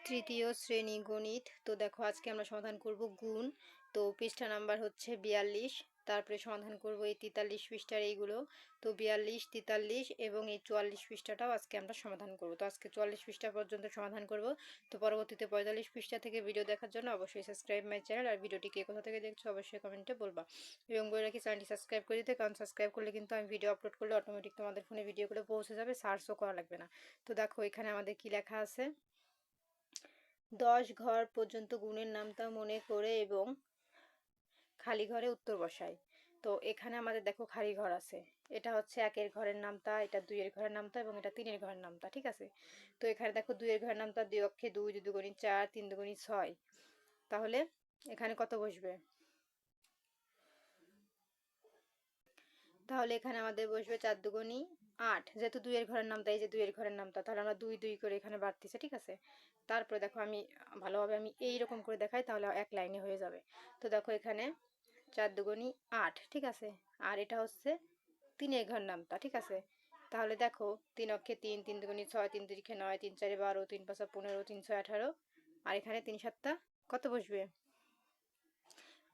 তৃতীয় শ্রেণী গণিত। তো দেখো আজকে আমরা সমাধান করব গুণ। তো পৃষ্ঠা নাম্বার হচ্ছে 42। তারপরে সমাধান করব এই 43 পৃষ্ঠার এইগুলো। তো 42, 43 এবং এই 44 পৃষ্ঠাটাও আজকে আমরা সমাধান করব। তো আজকে 44 পৃষ্ঠা পর্যন্ত সমাধান করব। তো পরবর্তীতে 45 পৃষ্ঠা থেকে ভিডিও দেখার জন্য অবশ্যই সাবস্ক্রাইব মাই চ্যানেল। আর ভিডিওটি কে কোথা থেকে দেখছো অবশ্যই কমেন্টে বলবা, এবং বলে রাখি চ্যানেলটি সাবস্ক্রাইব করে দিতে, কারণ সাবস্ক্রাইব করলে কিন্তু আমি ভিডিও আপলোড করলে অটোমেটিক তোমাদের ফোনে ভিডিওগুলো পৌঁছে যাবে, সার্চও করা লাগবে না। তো দেখো এখানে আমাদের কি লেখা আছে, 10 ঘর পর্যন্ত গুণের নামতা মনে করে এবং খালি ঘরে উত্তর বসাই। তো এখানে আমাদের দেখো খালি ঘর আছে, এটা হচ্ছে 1-এর ঘরের নামতা, এটা 2-এর ঘরের নামতা এবং এটা 3-এর ঘরের নামতা, ঠিক আছে। তো এখানে দেখো 2-এর ঘরের নামতা 2 অক্ষে 2, 2 দুগুণী 4, 3 দুগুণী 6। তাহলে এখানে কত বসবে? তাহলে এখানে আমাদের বসবে 4 দুগুণী 8, যেহেতু 2-এর ঘরের নামতা, এই যে 2-এর ঘরের নামতা, তাহলে আমরা 2 2 করে এখানে বাড়তিছে, ঠিক আছে। তারপরে দেখো আমি ভালোভাবে এইরকম করে দেখাই, তাহলে এক লাইনে হয়ে যাবে। তো দেখো এখানে 4 দুগুণী 8, ঠিক আছে। আর এটা হচ্ছে 3-এর ঘর নামতা, ঠিক আছে। তাহলে দেখো 3 অক্ষে 3, 3 দুগুণী 6, 3 তিরিখে 9, 3 4 12, 3 5 15, 3 6 18। আর এখানে 3 7 কত বসবে?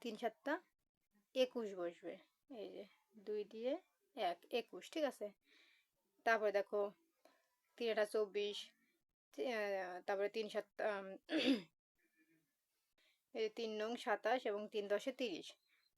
3 7 21 বসবে। এই যে 2 দিয়ে 1, 21, ঠিক আছে। তারপরে দেখো 3 8 24, তারপরে 3 7 এই 3 নং 27 এবং 3 10 30।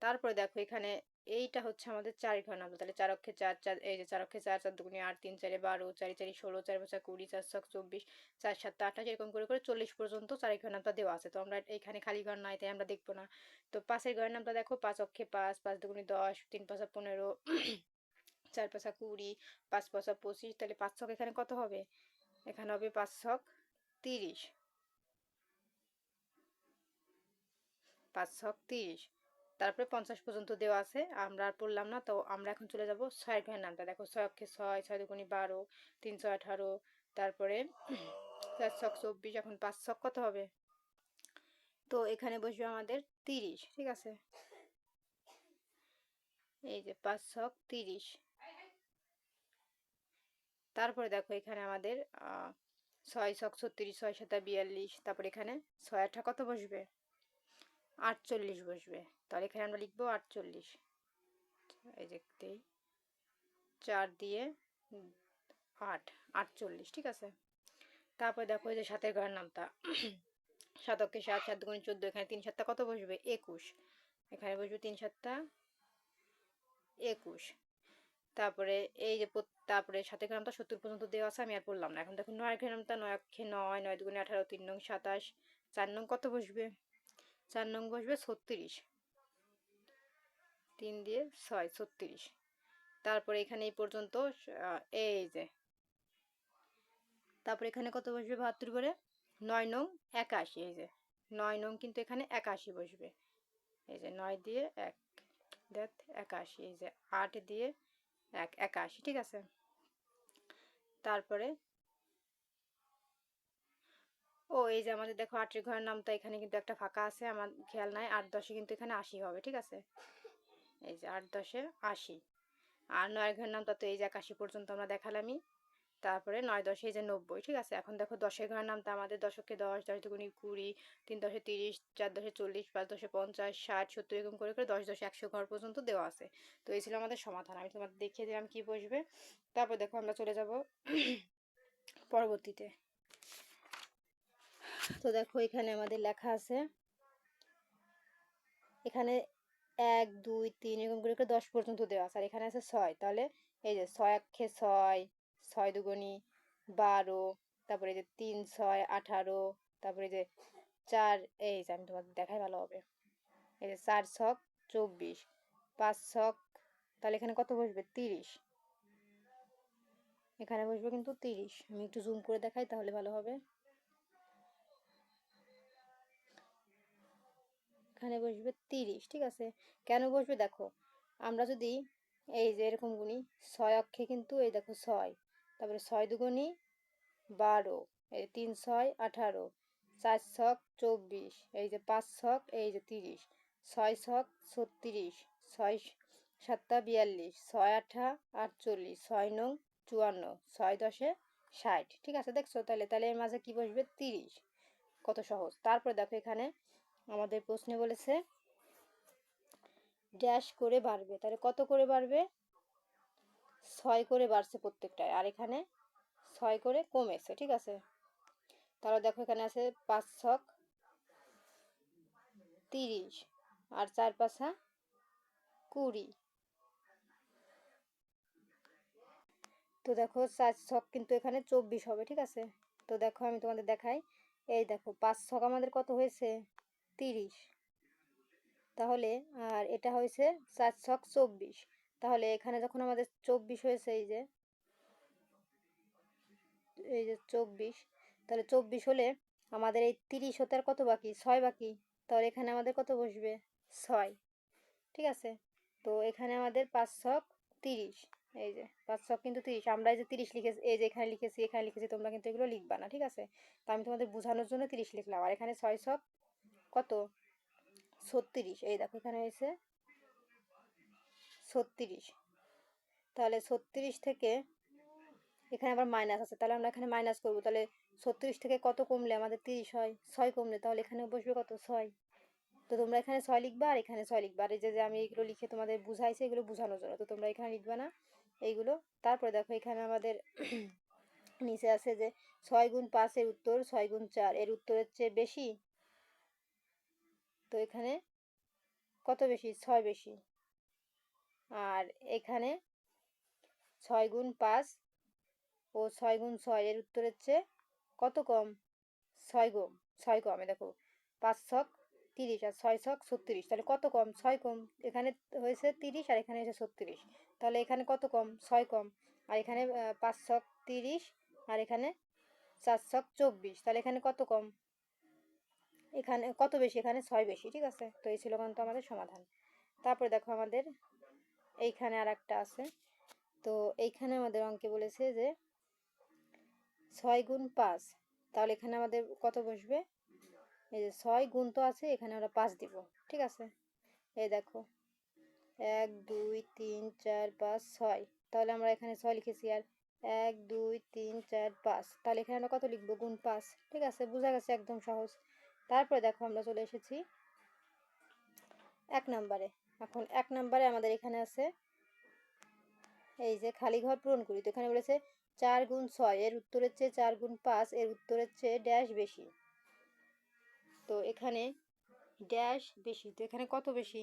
তারপরে দেখো এখানে এইটা হচ্ছে আমাদের 4 ঘর নামতা, তাহলে 4 অক্ষে 4 4, এই যে 4 অক্ষে 4, 4 দুগুণী 8, 3 4 12, 4 4 16, 4 5 20, 4 6 24, 4 7 28, এরকম করে করে 40 পর্যন্ত 4 ঘর নামতা দেওয়া আছে। তো আমরা এখানে খালি ঘর নাই, তাই আমরা দেখবো না। তো 5-এর ঘরের নামতা দেখো, 5 অক্ষে 5, 5 দুগুণী 10, 3 5 15, 4 5 20, 5 5 25। তাহলে 5 ছক এখানে কত হবে? এখানে হবে 5 ছক 30, 5 ছক 30। তারপরে 50 পর্যন্ত দেওয়া আছে, আমরা আর পড়লাম না। তো আমরা এখন চলে যাব 6 ঘরের নামটা। দেখো 6 অক্ষে 6, 6 দুগুণী 12, 3 6 18, তারপরে 4 ছক 24। এখন 5 ছক কত হবে? তো এখানে বসবে আমাদের 30, ঠিক আছে। এই যে 5 ছক 30। তারপরে দেখো এখানে আমাদের 6 ছক 36, 6 7 42। তারপরে এখানে 6 8 কত বসবে? 48 বসবে। তাহলে এখানে আমরা লিখবো 48। এই যে 4 দিয়ে 8, 48, ঠিক আছে। তারপরে দেখো এই যে 7-এর ঘরের নামতা, 7 অক্ষে 7, 7 দুগুণী 14, এখানে 3 7 কত বসবে? 21। এখানে বসবে 3 7 21। তারপরে এই যে তারপরে 7-এর ঘরের নামতা 70 পর্যন্ত দেওয়া আছে, আমি আর পড়লাম না। এখন দেখো 9-এর ঘরের নামতা, 9 অক্ষে 9, 9 দুগুণী 18, 3 নং 27, 4 নং কত বসবে? 4 নং বসবে 36, 3 দিয়ে 6, 36। তারপরে এখানে এই পর্যন্ত এই যে, তারপরে এখানে কত বসবে 72 করে? 9 নং 81, এই যে 9 নং কিন্তু এখানে 81 বসবে। এই যে 9 দিয়ে 1, দেখ 81, এই যে 8 দিয়ে 1, 81, ঠিক আছে। তারপরে এই যে আমাদের দেখো 8-এর ঘরের নামটা, এখানে কিন্তু একটা ফাঁকা আছে, আমার খেয়াল নাই। 8 10 কিন্তু এখানে 80 হবে, ঠিক আছে। এই যে 8 10 80। আর 9-এর ঘরের নামটা তো এই যে 81 পর্যন্ত আমরা দেখালামই। তারপরে 9 10 এই যে 90, ঠিক আছে। এখন দেখো 10-এর ঘরের নামটা আমাদের 10 অক্ষে 10, 10 দুগুণী 20, 3 10 30, 4 10 40, 5 10 50, 60 70, এরকম করে করে 10 10 100 ঘর পর্যন্ত দেওয়া আছে। তো এই ছিল আমাদের সমাধান, আমি তোমাদের দেখিয়ে দিলাম কি বসবে। তারপর দেখো আমরা চলে যাব পরবর্তীতে। তো দেখো এখানে আমাদের লেখা আছে, এখানে 1 2 3 এরকম করে 10 পর্যন্ত দেওয়া আছে, আর এখানে আছে 6। তাহলে এই যে 6 অক্ষে 6, 6 দুগুণী 12, তারপরে এই যে 3 6 18, তারপরে যে 4, এই যে আমি তোমাদের দেখাই ভালো হবে, এই যে 4 ছক 24, 5 ছক, তাহলে এখানে কত বসবে? 30। এখানে বসবে কিন্তু 30। আমি একটু জুম করে দেখাই, তাহলে ভালো হবে। এখানে বসবে 30, ঠিক আছে। কেন বসবে দেখো, আমরা যদি এই যে এরকম গুণি, 6 অক্ষে কিন্তু এই দেখো 6, তারপরে 6 দুগুণী 12, এই 3 6 18, 4 ছক 24, এই যে 5 ছক, এই যে 30, 6 ছক 36, 6 7 42, 6 8 48, 6 নং 54, 6 10 60, ঠিক আছে। দেখছো? তাহলে এর মাঝে কি বসবে? 30। কত সহজ। তারপরে দেখো এখানে আমাদের প্রশ্নে বলেছে ড্যাশ করে বাড়বে, তাহলে কত করে বাড়বে? 6 করে বাড়ছে প্রত্যেকটায়, আর এখানে 6 করে কমেছে, ঠিক আছে। তাহলে দেখো এখানে আছে 5 ছক 30 আর 4 পাঁচা 20। তো দেখো 4 ছক কিন্তু এখানে 24 হবে, ঠিক আছে। তো দেখো আমি তোমাদের দেখাই, এই দেখো 5 ছক আমাদের কত হয়েছে? 30। তাহলে আর এটা হয়েছে 4 ছক 24। তাহলে এখানে যখন আমাদের 24 হয়েছে, এই যে 24, তাহলে 24 হলে আমাদের এই 30 হতে আর কত বাকি? 6 বাকি। তাহলে এখানে আমাদের কত বসবে? 6, ঠিক আছে। তো এখানে আমাদের 5 ছক 30, এই যে 5 ছক কিন্তু 30, আমরা এই যে 30 লিখেছি, এই যে এখানে লিখেছি, এখানে লিখেছি, তোমরা কিন্তু এগুলো লিখবা না, ঠিক আছে। তো আমি তোমাদের বোঝানোর জন্য 30 লিখলাম। আর এখানে 6 ছক কত? 36। এই দেখো এখানে হয়েছে 36। তাহলে 36 থেকে এখানে আবার মাইনাস আছে, তাহলে আমরা এখানে মাইনাস করবো। তাহলে 36 থেকে কত কমলে আমাদের 30 হয়? 6 কমলে, তাহলে এখানে বসবে কত? 6। তো তোমরা এখানে 6 লিখবা আর এখানে 6 লিখবা। আর এই যে আমি এইগুলো লিখে তোমাদের বুঝাইছি, এগুলো বোঝানোর জন্য, তো তোমরা এখানে লিখবা না এইগুলো। তারপরে দেখো এখানে আমাদের নিচে আছে যে 6 গুণ 5 এর উত্তর 6 গুণ 4 এর উত্তরের চেয়ে বেশি। তো এখানে কত বেশি? 6 বেশি। আর এখানে 6 গুণ 5 ও 6 গুণ 6 এর উত্তরের চেয়ে কত কম? 6 কম। 6 কম। দেখো 5 ছক 30 আর 6 ছক 36, তাহলে কত কম? 6 কম। এখানে হয়েছে 30 আর এখানে হয়েছে 36, তাহলে এখানে কত কম? 6 কম। আর এখানে 5 ছক 30 আর এখানে 4 ছক 24, তাহলে এখানে কত কম? এখানে কত বেশি? এখানে 6 বেশি, ঠিক আছে। তো এই ছিল কিন্তু আমাদের সমাধান। তারপরে দেখো আমাদের এইখানে আর একটা আছে। তো এইখানে আমাদের অঙ্কে বলেছে যে 6 গুণ 5, তাহলে এখানে আমাদের কত বসবে? এই যে 6 গুণ তো আছে, এখানে আমরা 5 দিব, ঠিক আছে। এই দেখো 1 2 3 4 5 6, তাহলে আমরা এখানে 6 লিখেছি। আর 1 2 3 4 5, তাহলে এখানে আমরা কত লিখবো? গুণ 5, ঠিক আছে। বোঝা গেছে, একদম সহজ। তারপরে দেখো আমরা চলে এসেছি 1 নম্বরে। এখন 1 নম্বরে আমাদের এখানে আছে এই যে খালি ঘর পূরণ করি। তো এখানে বলেছে 4 গুণ 6 এর উত্তরের চেয়ে 4 গুণ 5 এর উত্তরের চেয়ে ড্যাশ বেশি। তো এখানে ড্যাশ বেশি, তো এখানে কত বেশি?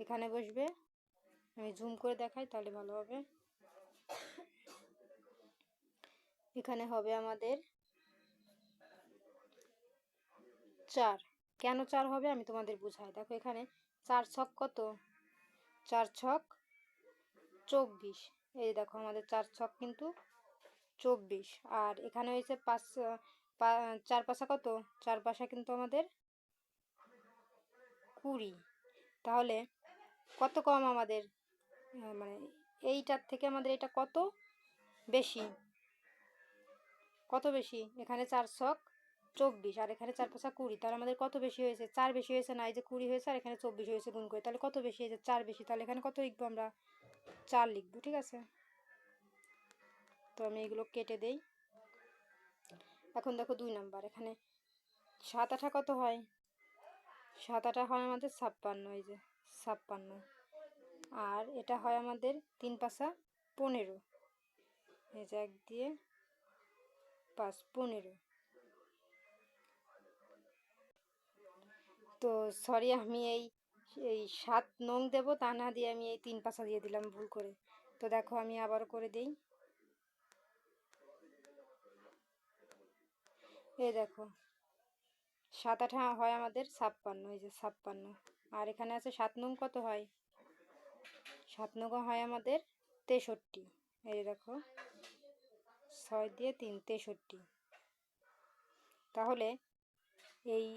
এখানে বসবে, আমি জুম করে দেখাই তাহলে ভালো হবে। এখানে হবে আমাদের 4। কেন 4 হবে আমি তোমাদের বুঝাই। দেখো এখানে 4 ছক কত? 4 ছক 24। এই দেখো আমাদের 4 ছক কিন্তু 24। আর এখানে হয়েছে 5 4 পাশা কত? 4 পাশা কিন্তু আমাদের 20। তাহলে কত কম আমাদের? মানে এইটার থেকে আমাদের এটা কত বেশি? কত বেশি? এখানে 4 ছক 24 আর এখানে 4 পাঁচা 20, তাহলে আমাদের কত বেশি হয়েছে? 4 বেশি হয়েছে না? এই যে 20 হয়েছে আর এখানে 24 হয়েছে গুণ করে, তাহলে কত বেশি? এই যে 4 বেশি, তাহলে এখানে কত লিখবো আমরা? 4 লিখবো, ঠিক আছে। তো আমি এগুলো কেটে দেই। এখন দেখো 2 নাম্বার। এখানে 7 8 কত হয়? 7 8 হয় আমাদের 56, এই যে 56। আর এটা হয় আমাদের 3 পাঁচা 15, এই যে 1 দিয়ে 5 15। তো সরি, আমি এই এই 7 নং দেবো তা না দিয়ে আমি এই 3 পাঁচা দিয়ে দিলাম ভুল করে। তো দেখো আমি আবার করে দিই। এই দেখো 7 8 হয় আমাদের 56, এই যে 56। আর এখানে আছে 7 নং কত হয়? 7 নং হয় আমাদের 63। এই দেখো 6 দিয়ে 3 63। তাহলে এই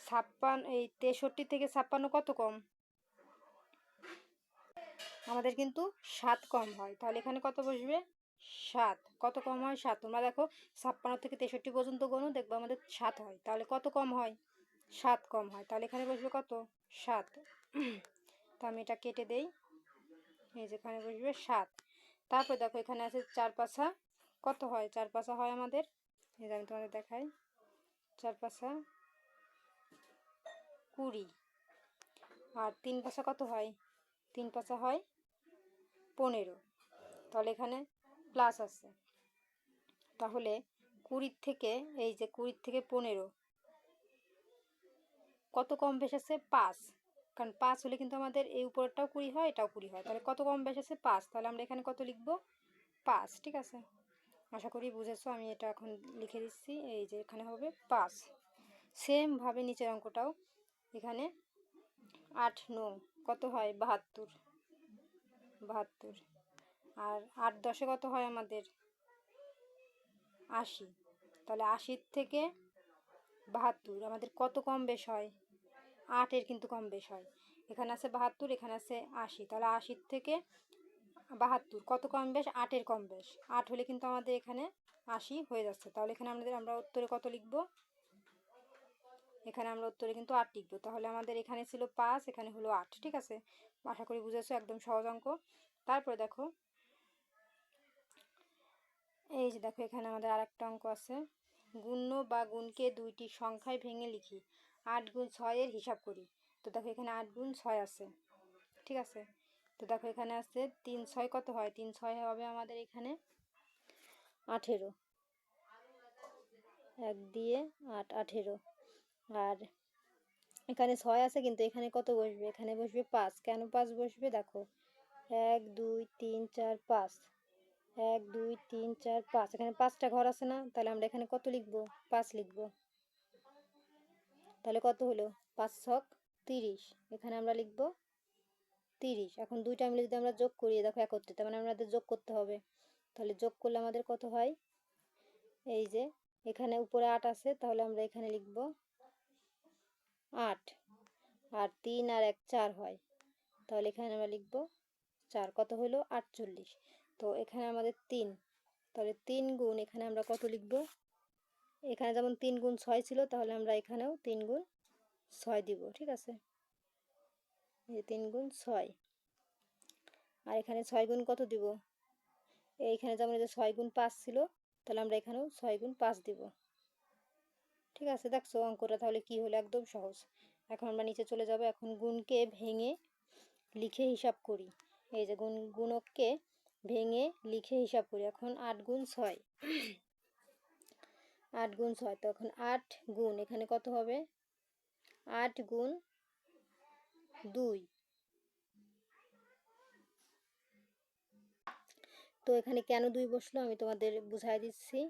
56, এই 63 থেকে 56 কত কম? আমাদের কিন্তু 7 কম হয়। তাহলে এখানে কত বসবে? 7। কত কম হয়? 7। তোমরা দেখো 56 থেকে 63 পর্যন্ত গোনো, দেখবো আমাদের 7 হয়। তাহলে কত কম হয়? 7 কম হয়। তাহলে এখানে বসবে কত? 7। তো আমি এটা কেটে দেই। এই যেখানে বসবে 7। তারপর দেখো এখানে আছে 4 পাঁচা কত হয়? 4 পাঁচা হয় আমাদের, এই যে আমি তোমাদের দেখাই, 4 পাঁচা 20, আর 3 পাঁচা কত হয়? 3 পাঁচা হয় 15। তাহলে এখানে প্লাস আছে। তাহলে 20 থেকে, এই যে 20 থেকে 15 কত কম বেশ আছে? 5। কারণ 5 হলে কিন্তু আমাদের এই উপরেরটাও 20 হয়, এটাও 20 হয়। তাহলে কত কম বেশ আছে? 5। তাহলে আমরা এখানে কত লিখব? 5। ঠিক আছে, আশা করি বুঝেছো। আমি এটা এখন লিখে দিচ্ছি, এই যে এখানে হবে 5। সেমভাবে নিচের অঙ্কটাও, এখানে 8 9 কত হয়? 72। আর 8 10 কত হয় আমাদের? 80। তাহলে 80 থেকে 72 আমাদের কত কম বেশ হয়? 8-এর কিন্তু কম বেশ হয়। এখানে আছে 72, এখানে আছে 80। তাহলে 80 থেকে 72 কত কম বেশ? 8-এর কম বেশ। 8 হলে কিন্তু আমাদের এখানে 80 হয়ে যাচ্ছে। তাহলে এখানে আমরা উত্তরে কত লিখব? এখানে আমরা উত্তরে কিন্তু 8 লিখব। তাহলে আমাদের এখানে ছিল 5, এখানে হলো 8। ঠিক আছে, আশা করি বুঝেছো, একদম সহজ অঙ্ক। তারপরে দেখো, এই যে দেখো এখানে আমাদের আরেকটা অঙ্ক আছে। গুণ্য বা গুণকে দুইটি সংখ্যায় ভেঙে লিখি, 8 গুণ 6-এর হিসাব করি। তো দেখো এখানে 8 গুণ 6 আছে। ঠিক আছে, তো দেখো এখানে আছে 3 6 কত হয়? 3 6 হবে আমাদের এখানে 18। 1 দিয়ে 8 18। আর এখানে 6 আছে, কিন্তু এখানে কত বসবে? এখানে বসবে 5। কেন 5 বসবে? দেখো 1 2 3 4 5, 1 2 3 4 5, এখানে 5টা ঘর আছে না? তাহলে আমরা এখানে কত লিখব? 5 লিখব। তাহলে কত হলো? 5 ছক 30, এখানে আমরা লিখব 30। এখন দুইটা মিলে যদি আমরা যোগ করি, দেখো একত্রে, তার মানে আমাদের যোগ করতে হবে। তাহলে যোগ করলে আমাদের কত হয়? এই যে এখানে উপরে 8 আছে, তাহলে আমরা এখানে লিখব 8। আর 3 আর 1 4 হয়, তাহলে এখানে আমরা লিখব 4। কত হলো? 48। তো এখানে আমাদের 3, তাহলে 3 গুণ, এখানে আমরা কত লিখব? এখানে যেমন 3 গুণ 6 ছিল, তাহলে আমরা এখানেও 3 গুণ 6 দিব। ঠিক আছে, এই 3 গুণ 6। আর এখানে 6 গুণ কত দিব? এইখানে যেমন এই যে 6 গুণ 5 ছিল, তাহলে আমরা এখানেও 6 গুণ 5 দিব। ঠিক আছে, দেখছো অঙ্কটা তাহলে কি হলো? একদম সহজ। এখন আমরা নিচে চলে যাব। এখন গুণকে ভেঙে লিখে হিসাব করি। এই যে গুণককে ভেঙে লিখে হিসাব করি। এখন 8 গুণ 6, 8 গুণ 6, তো এখন 8 গুণ, এখানে কত হবে? 8 গুণ 2। তো এখানে কেন 2 বসলো আমি তোমাদের বুঝাই দিচ্ছি।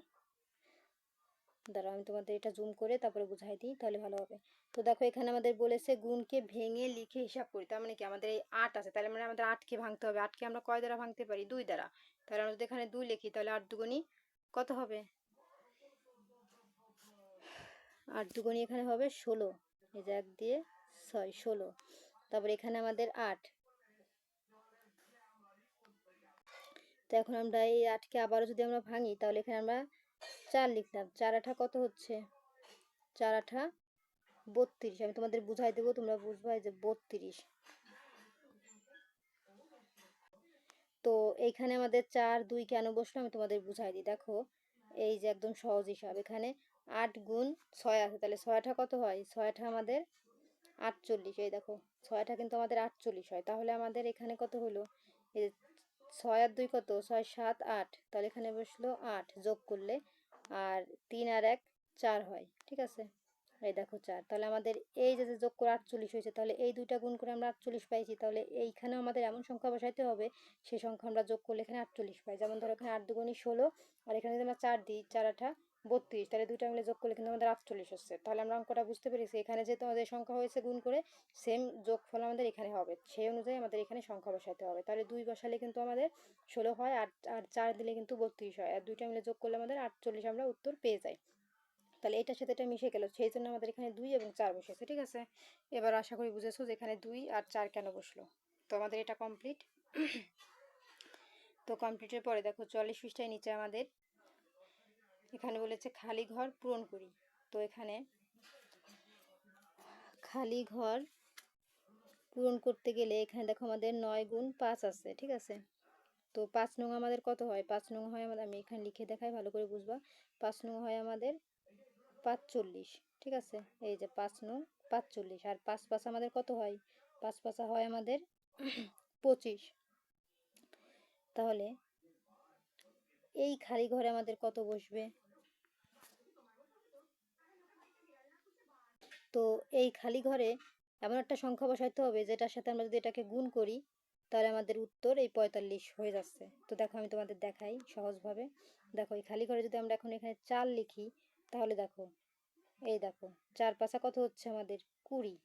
দাঁড়াও, আমি তোমাদের এটা জুম করে তারপরে বুঝাই দিই, তাহলে ভালো হবে। তো দেখো এখানে আমাদের বলেছে গুণকে ভেঙে লিখে হিসাব করি। তার মানে কি? আমাদের এই 8 আছে, তাহলে মানে আমাদের 8কে ভাঙতে হবে। 8কে আমরা কয় দ্বারা ভাঙতে পারি? 2 দ্বারা। তাহলে আমরা যদি এখানে 2 লিখি, তাহলে 8 দুগুণী কত হবে? 8 দুগুণী এখানে হবে 16। এই যে 1 দিয়ে 6 16। তারপর এখানে আমাদের 8। তো এখন আমরা এই 8কে আবারও যদি আমরা ভাঙি, তাহলে এখানে আমরা 4 লিখলাম। 4 8 কত হচ্ছে? 4 8 32। আমি তোমাদের বুঝাই দেবো, তোমরা বুঝবা। এই যে 32। তো এইখানে আমাদের 4 2 কেন বসলো আমি তোমাদের বুঝাই দিই। দেখো এই যে একদম সহজ হিসাব, এখানে 8 গুণ 6 আছে, তাহলে 6 8 কত হয়? 6 8 আমাদের 48। এই দেখো 6 8 কিন্তু আমাদের 48 হয়। তাহলে আমাদের এখানে কত হলো? এই 6 আর 2 কত? 6 7 8। তাহলে এখানে বসলো 8 যোগ করলে, আর 3 আর 1 4 হয়। ঠিক আছে, এই দেখো 4। তাহলে আমাদের এই যে যোগ করে 48 হয়েছে, তাহলে এই দুইটা গুণ করে আমরা 48 পাইছি। তাহলে এইখানেও আমাদের এমন সংখ্যা বসাইতে হবে, সেই সংখ্যা আমরা যোগ করলে এখানে 48 পাই। যেমন ধরো এখানে 8 দুগুণী 16, আর এখানে যদি আমরা 4 দিই, 4 8 32। তাহলে দুইটা মিলে যোগ করলে কিন্তু আমাদের 48 হচ্ছে। তাহলে আমরা অঙ্কটা বুঝতে পেরেছি। এখানে যেহেতু আমাদের সংখ্যা হয়েছে গুণ করে, সেম যোগফল আমাদের এখানে হবে, সেই অনুযায়ী আমাদের এখানে সংখ্যা বসাইতে হবে। তাহলে 2 বসালে কিন্তু আমাদের 16 হয়, আর 4 দিলে কিন্তু 32 হয়, আর দুইটা মিলে যোগ করলে আমাদের 48 আমরা উত্তর পেয়ে যাই। তাহলে এটার সাথে এটা মিশে গেল, সেই জন্য আমাদের এখানে 2 এবং 4 বসেছে। ঠিক আছে, এবার আশা করি বুঝেছো যে এখানে 2 আর 4 কেন বসলো। তো আমাদের এটা কমপ্লিট। তো কমপ্লিটের পরে দেখো 44 পৃষ্ঠায় নিচে আমাদের এখানে বলেছে খালি ঘর পূরণ করি। তো এখানে খালি ঘর পূরণ করতে গেলে এখানে দেখো আমাদের 9 গুণ 5 আছে। ঠিক আছে, তো 5 নং আমাদের কত হয়? 5 নং হয় আমাদের, আমি এখানে লিখে দেখাই ভালো করে বুঝবা। 5 নং হয় আমাদের 45, ঠিক আছে। এই যে 5 নং 45, আর 5 5 আমাদের কত হয়? 5 5 হয় আমাদের 25। তাহলে এই খালি ঘরে আমাদের কত বসবে? তো এই খালি ঘরে এমন একটা সংখ্যা বসাইতে হবে যেটার সাথে আমরা যদি এটাকে গুণ করি তাহলে আমাদের উত্তর এই 45 হয়ে যাচ্ছে। তো দেখো আমি তোমাদের দেখাই সহজভাবে। দেখো এই খালি ঘরে যদি আমরা এখন এখানে 4 লিখি তাহলে দেখো, এই দেখো 4 5 কত হচ্ছে আমাদের 20।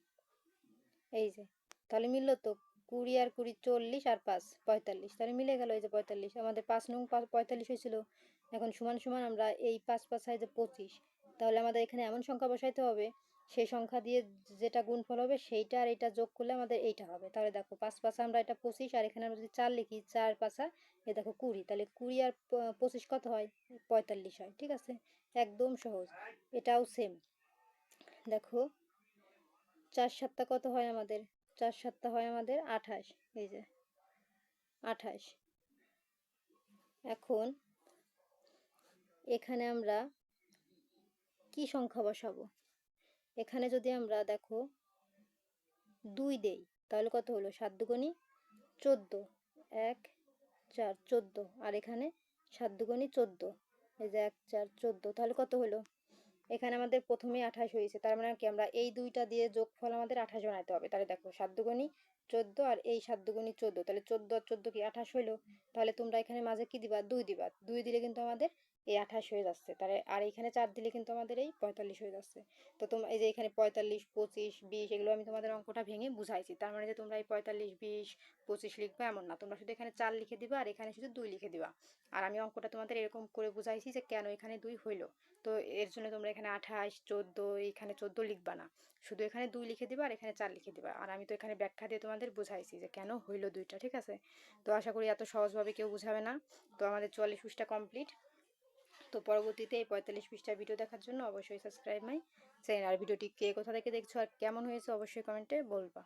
এই যে, তাহলে মিললো তো, 20 আর 20 40 আর 5 45, তাহলে মিলে গেল। এই যে 45 আমাদের 5 নং 45 হয়েছিল। এখন সমান সমান আমরা এই 5 5 হয় যে 25, তাহলে আমাদের এখানে এমন সংখ্যা বসাইতে হবে সেই সংখ্যা দিয়ে যেটা গুণফল হবে সেইটা আর এটা যোগ করলে আমাদের এইটা হবে। তাহলে দেখো 5 5 আমরা এটা 25, আর এখানে আমরা যদি 4 লিখি 4 5 এই দেখো 20, তাহলে 20 আর 25 কত হয়? 45 হয়, ঠিক আছে। একদম সহজ। এটাও সেম। দেখো 4 7 কত হয় আমাদের? 4 7 হয় আমাদের 28। এই যে 28। এখন এখানে আমরা কি সংখ্যা বসাবো? এখানে যদি আমরা দেখো 2 দেই তাহলে কত হলো? 7 দুগুণী 14, 1 4 14, আর এখানে 7 দুগুণী 14, এই যে 1 4 14, তাহলে কত হলো? এখানে আমাদের প্রথমেই 28 হয়েছে, তার মানে কি আমরা এই দুইটা দিয়ে যোগফল আমাদের 28 বানাইতে হবে। তাহলে দেখো 7 দুগুণী 14 আর এই 7 দুগুণী 14, তাহলে 14 আর 14 কি 28 হইলো। তাহলে তোমরা এখানে মাঝে কি দিবা? 2 দিবা। 2 দিলে কিন্তু আমাদের এই 28 হয়ে যাচ্ছে। তাহলে আর এখানে 4 দিলে কিন্তু আমাদের এই 45 হয়ে যাচ্ছে। তো তোমরা এই যে এখানে 45 25 20 এগুলো আমি তোমাদের অঙ্কটা ভেঙে বুঝাইছি। তার মানে যে তোমরা এই 45 20 25 লিখবে এমন না, তোমরা শুধু এখানে 4 লিখে দিবা আর এখানে শুধু 2 লিখে দিবা। আর আমি অঙ্কটা তোমাদের এরকম করে বুঝাইছি যে কেন এখানে 2 হইলো। তো এর জন্য তোমরা এখানে 28 14 এইখানে 14 লিখবা না, শুধু এখানে 2 লিখে দিবা আর এখানে 4 লিখে দিবা। আর আমি তো এখানে ব্যাখ্যা দিয়ে তোমাদের বুঝাইছি যে কেন হইলো দুইটা, ঠিক আছে। তো আশা করি এত সহজভাবে কেউ বুঝাবে না। তো আমাদের 44 পৃষ্ঠা কমপ্লিট। তো পরবর্তীতে এই 45 পৃষ্ঠার ভিডিও দেখার জন্য অবশ্যই সাবস্ক্রাইব মাই চ্যানেল। আর ভিডিওটি কে কোথা থেকে দেখছো আর কেমন হয়েছে অবশ্যই কমেন্টে বলবা।